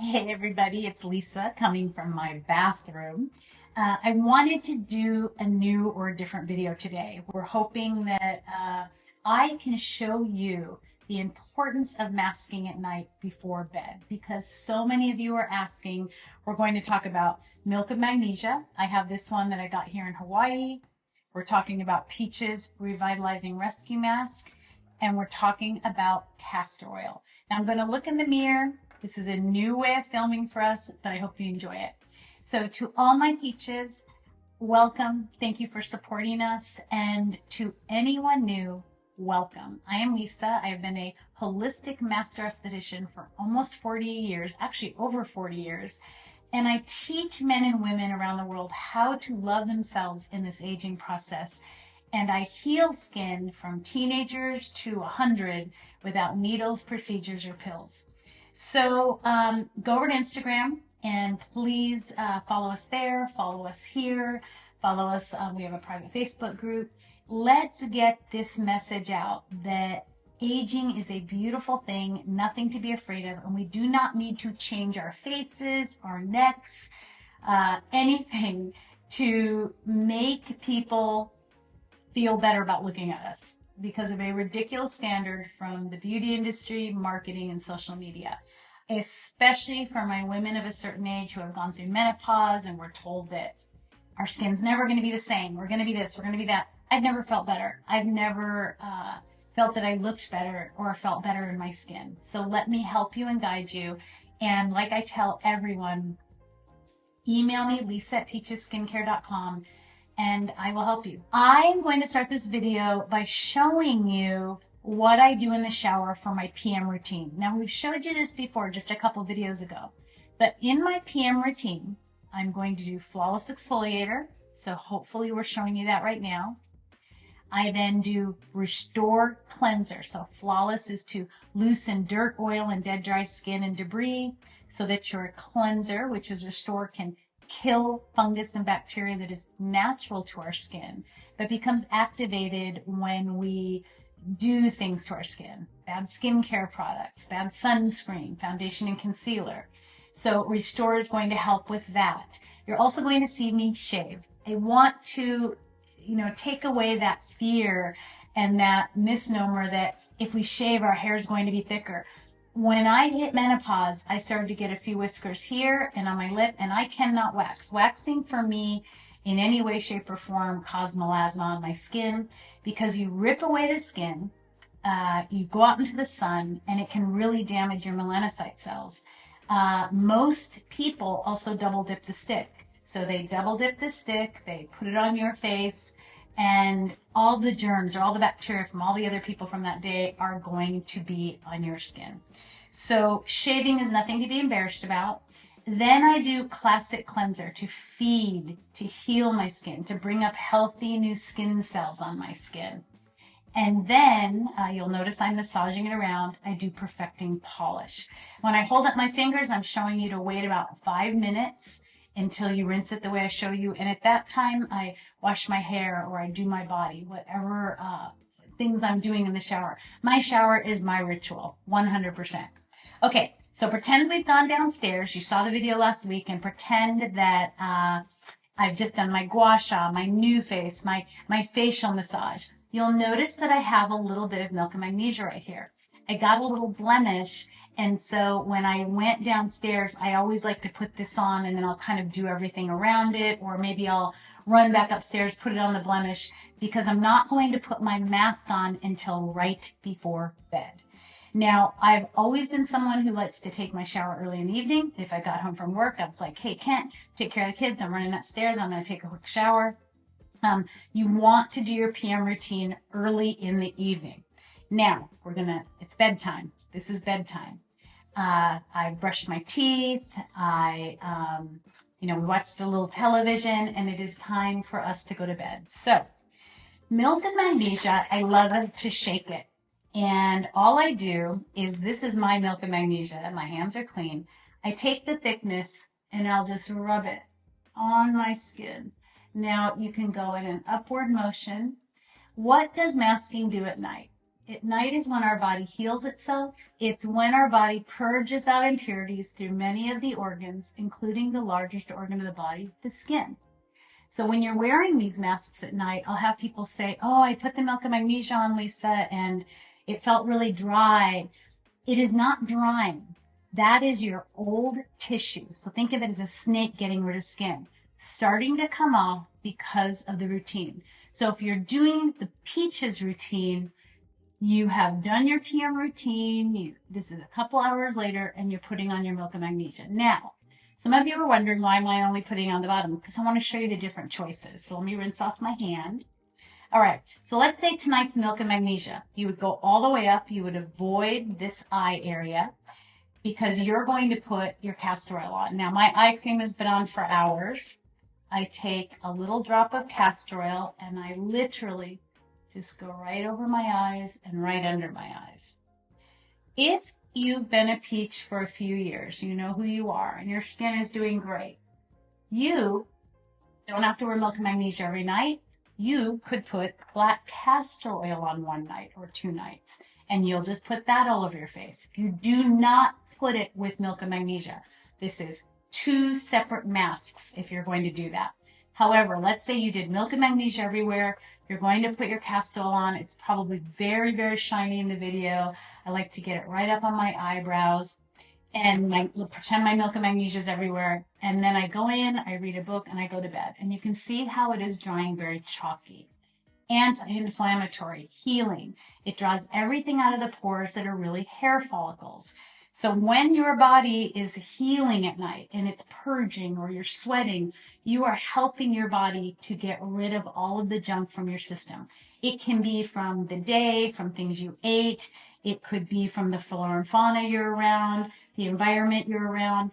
Hey everybody, it's Lisa coming from my bathroom. I wanted to do a new or different video today. We're hoping that I can show you the importance of masking at night before bed because so many of you are asking. We're going to talk about Milk of Magnesia. I have this one that I got here in Hawaii. We're talking about Peaches Revitalizing Rescue Mask, and we're talking about castor oil. Now I'm going to look in the mirror. This is a new way of filming for us, but I hope you enjoy it. So to all my peaches, welcome. Thank you for supporting us. And to anyone new, welcome. I am Lisa. I have been a holistic master esthetician for almost 40 years, actually over 40 years. And I teach men and women around the world how to love themselves in this aging process. And I heal skin from teenagers to 100 without needles, procedures, or pills. So go over to Instagram and please follow us there, follow us here, follow us. We have a private Facebook group. Let's get this message out that aging is a beautiful thing, nothing to be afraid of, and we do not need to change our faces, our necks, anything to make people feel better about looking at us because of a ridiculous standard from the beauty industry, marketing, and social media, especially for my women of a certain age who have gone through menopause and we're told that our skin's never going to be the same. We're going to be this, we're going to be that. I've never felt better. I've never felt that I looked better or felt better in my skin. So let me help you and guide you. And like I tell everyone, email me, lisa@PeachesSkinCare.com, and I will help you. I'm going to start this video by showing you what I do in the shower for my PM routine. Now, we've showed you this before just a couple videos ago, but in my PM routine, I'm going to do Flawless Exfoliator. So hopefully we're showing you that right now. I then do Restore Cleanser. So Flawless is to loosen dirt, oil, and dead dry skin and debris so that your cleanser, which is Restore, can kill fungus and bacteria that is natural to our skin, but becomes activated when we do things to our skin. Bad skincare products, bad sunscreen, foundation and concealer. So Restore is going to help with that. You're also going to see me shave. I want to, take away that fear and that misnomer that if we shave, our hair is going to be thicker. When I hit menopause, I started to get a few whiskers here and on my lip, and I cannot wax. Waxing for me in any way, shape, or form caused melasma on my skin because you rip away the skin, you go out into the sun, and it can really damage your melanocyte cells. Most people also double dip the stick. So they double dip the stick, they put it on your face, and all the germs or all the bacteria from all the other people from that day are going to be on your skin. So shaving is nothing to be embarrassed about. Then I do Classic Cleanser to feed, to heal my skin, to bring up healthy new skin cells on my skin. And then you'll notice I'm massaging it around. I do Perfecting Polish. When I hold up my fingers, I'm showing you to wait about 5 minutes until you rinse it the way I show you. And at that time, I wash my hair or I do my body, whatever things I'm doing in the shower. My shower is my ritual, 100%. Okay, so pretend we've gone downstairs. You saw the video last week, and pretend that I've just done my gua sha, my new face, my facial massage. You'll notice that I have a little bit of Milk of Magnesia right here. I got a little blemish, and so when I went downstairs, I always like to put this on, and then I'll kind of do everything around it, or maybe I'll run back upstairs, put it on the blemish, because I'm not going to put my mask on until right before bed. Now, I've always been someone who likes to take my shower early in the evening. If I got home from work, I was like, hey, Kent, take care of the kids. I'm running upstairs. I'm going to take a quick shower. You want to do your PM routine early in the evening. Now, it's bedtime. This is bedtime. I brushed my teeth. We watched a little television, and it is time for us to go to bed. So, Milk of Magnesia, I love to shake it. And all I do is, this is my Milk of Magnesia, and my hands are clean. I take the thickness, and I'll just rub it on my skin. Now, you can go in an upward motion. What does masking do at night? At night is when our body heals itself. It's when our body purges out impurities through many of the organs, including the largest organ of the body, the skin. So when you're wearing these masks at night, I'll have people say, oh, I put the Milk of Magnesia on, Lisa, and it felt really dry. It is not drying. That is your old tissue. So think of it as a snake getting rid of skin, starting to come off because of the routine. So if you're doing the Peaches routine, you have done your PM routine. This is a couple hours later, and you're putting on your Milk of Magnesia. Now, some of you are wondering, why am I only putting on the bottom? Because I want to show you the different choices. So let me rinse off my hand. All right, so let's say tonight's Milk of Magnesia. You would go all the way up. You would avoid this eye area because you're going to put your castor oil on. Now, my eye cream has been on for hours. I take a little drop of castor oil and I literally just go right over my eyes and right under my eyes. If you've been a peach for a few years, you know who you are, and your skin is doing great, you don't have to wear Milk of Magnesia every night. You could put black castor oil on one night or 2 nights, and you'll just put that all over your face. You do not put it with Milk of Magnesia. This is 2 separate masks if you're going to do that. However, let's say you did Milk of Magnesia everywhere. You're going to put your castor oil on. It's probably very, very shiny in the video. I like to get it right up on my eyebrows and pretend my Milk of Magnesia is everywhere. And then I go in, I read a book, and I go to bed. And you can see how it is drying very chalky. Anti-inflammatory, healing. It draws everything out of the pores that are really hair follicles. So when your body is healing at night and it's purging or you're sweating, you are helping your body to get rid of all of the junk from your system. It can be from the day, from things you ate. It could be from the flora and fauna you're around, the environment you're around.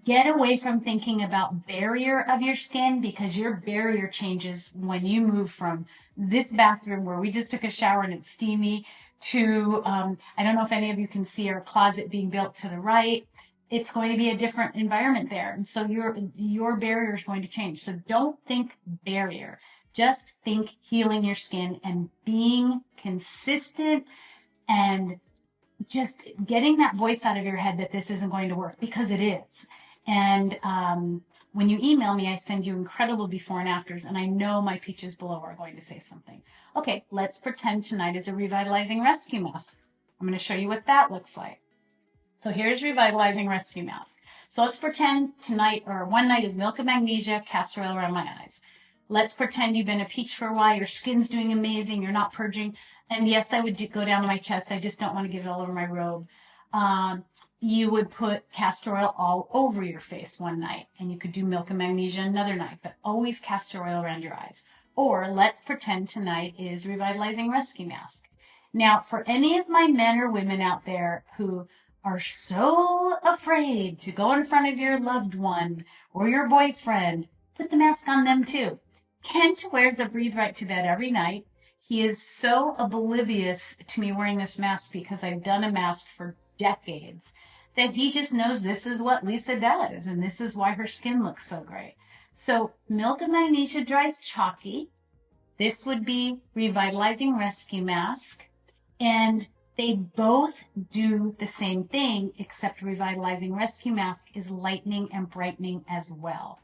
Get away from thinking about barrier of your skin, because your barrier changes when you move from this bathroom where we just took a shower and it's steamy to, I don't know if any of you can see our closet being built to the right. It's going to be a different environment there. And so your barrier is going to change. So don't think barrier. Just think healing your skin and being consistent and just getting that voice out of your head that this isn't going to work, because it is. And when you email me, I send you incredible before and afters, and I know my peaches below are going to say something. Okay, let's pretend tonight is a Revitalizing Rescue Mask. I'm going to show you what that looks like. So here's Revitalizing Rescue Mask. So let's pretend tonight, or one night, is Milk of Magnesia, castor oil around my eyes. Let's pretend you've been a peach for a while, your skin's doing amazing, you're not purging. And yes, I would go down to my chest. I just don't want to get it all over my robe. You would put castor oil all over your face one night, and you could do Milk of Magnesia another night, but always castor oil around your eyes. Or let's pretend tonight is Revitalizing Rescue Mask. Now, for any of my men or women out there who are so afraid to go in front of your loved one or your boyfriend, put the mask on them too. Kent wears a Breathe Right to Bed every night. He is so oblivious to me wearing this mask, because I've done a mask for decades, that he just knows this is what Lisa does, and this is why her skin looks so great. So Milk of Magnesia dries chalky. This would be Revitalizing Rescue Mask. And they both do the same thing, except Revitalizing Rescue Mask is lightening and brightening as well.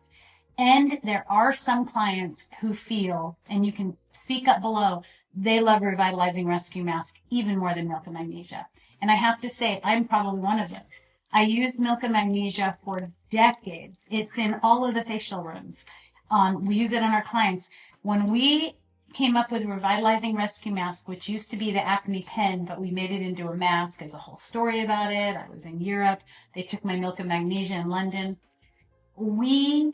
And there are some clients who feel, and you can speak up below, they love Revitalizing Rescue Mask even more than Milk of Magnesia. And I have to say, I'm probably one of those. I used Milk of Magnesia for decades. It's in all of the facial rooms. We use it on our clients. When we came up with Revitalizing Rescue Mask, which used to be the acne pen, but we made it into a mask. There's a whole story about it. I was in Europe. They took my Milk of Magnesia in London. We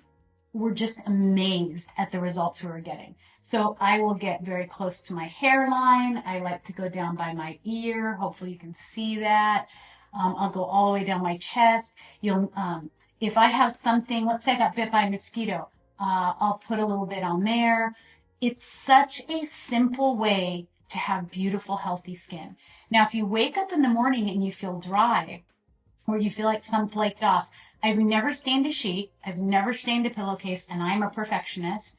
were just amazed at the results we were getting. So I will get very close to my hairline. I like to go down by my ear. Hopefully you can see that. I'll go all the way down my chest. If I have something, let's say I got bit by a mosquito, I'll put a little bit on there. It's such a simple way to have beautiful, healthy skin. Now, if you wake up in the morning and you feel dry, or you feel like some flaked off, I've never stained a sheet. I've never stained a pillowcase, and I'm a perfectionist.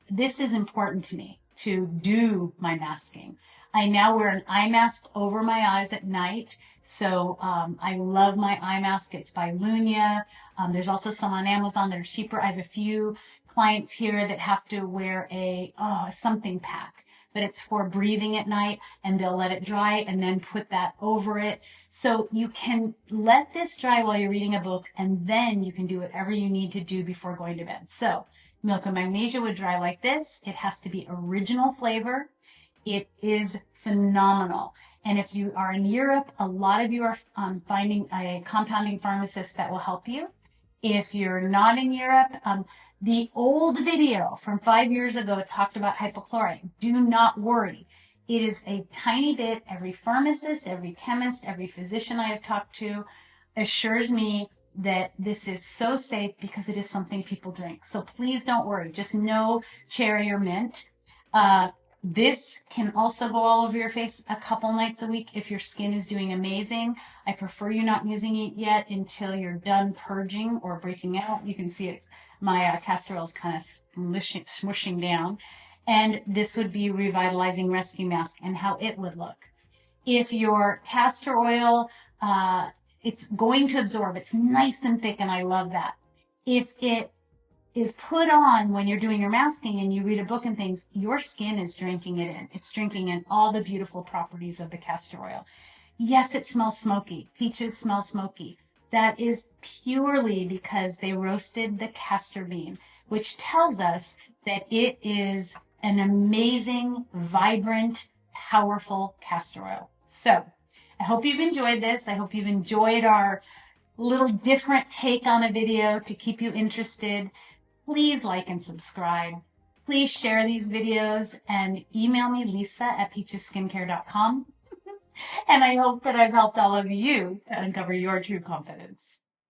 This is important to me, to do my masking. I now wear an eye mask over my eyes at night. So I love my eye mask. It's by Lunia. There's also some on Amazon that are cheaper. I have a few clients here that have to wear a something pack, but it's for breathing at night, and they'll let it dry and then put that over it. So you can let this dry while you're reading a book, and then you can do whatever you need to do before going to bed. So Milk of Magnesia would dry like this. It has to be original flavor. It is phenomenal. And if you are in Europe, a lot of you are finding a compounding pharmacist that will help you. If you're not in Europe, the old video from 5 years ago talked about hypochlorite. Do not worry. It is a tiny bit. Every pharmacist, every chemist, every physician I have talked to assures me that this is so safe because it is something people drink. So please don't worry. Just no cherry or mint. This can also go all over your face a couple nights a week if your skin is doing amazing. I prefer you not using it yet until you're done purging or breaking out. You can see it's my castor oil is kind of smushing down. And this would be Revitalizing Rescue Mask and how it would look. If your castor oil, it's going to absorb. It's nice and thick, and I love that. If it is put on when you're doing your masking and you read a book and things, your skin is drinking it in. It's drinking in all the beautiful properties of the castor oil. Yes, it smells smoky. Peaches smell smoky. That is purely because they roasted the castor bean, which tells us that it is an amazing, vibrant, powerful castor oil. So I hope you've enjoyed this. I hope you've enjoyed our little different take on a video to keep you interested. Please like and subscribe. Please share these videos and email me, Lisa@PeachesSkinCare.com. And I hope that I've helped all of you to uncover your true confidence.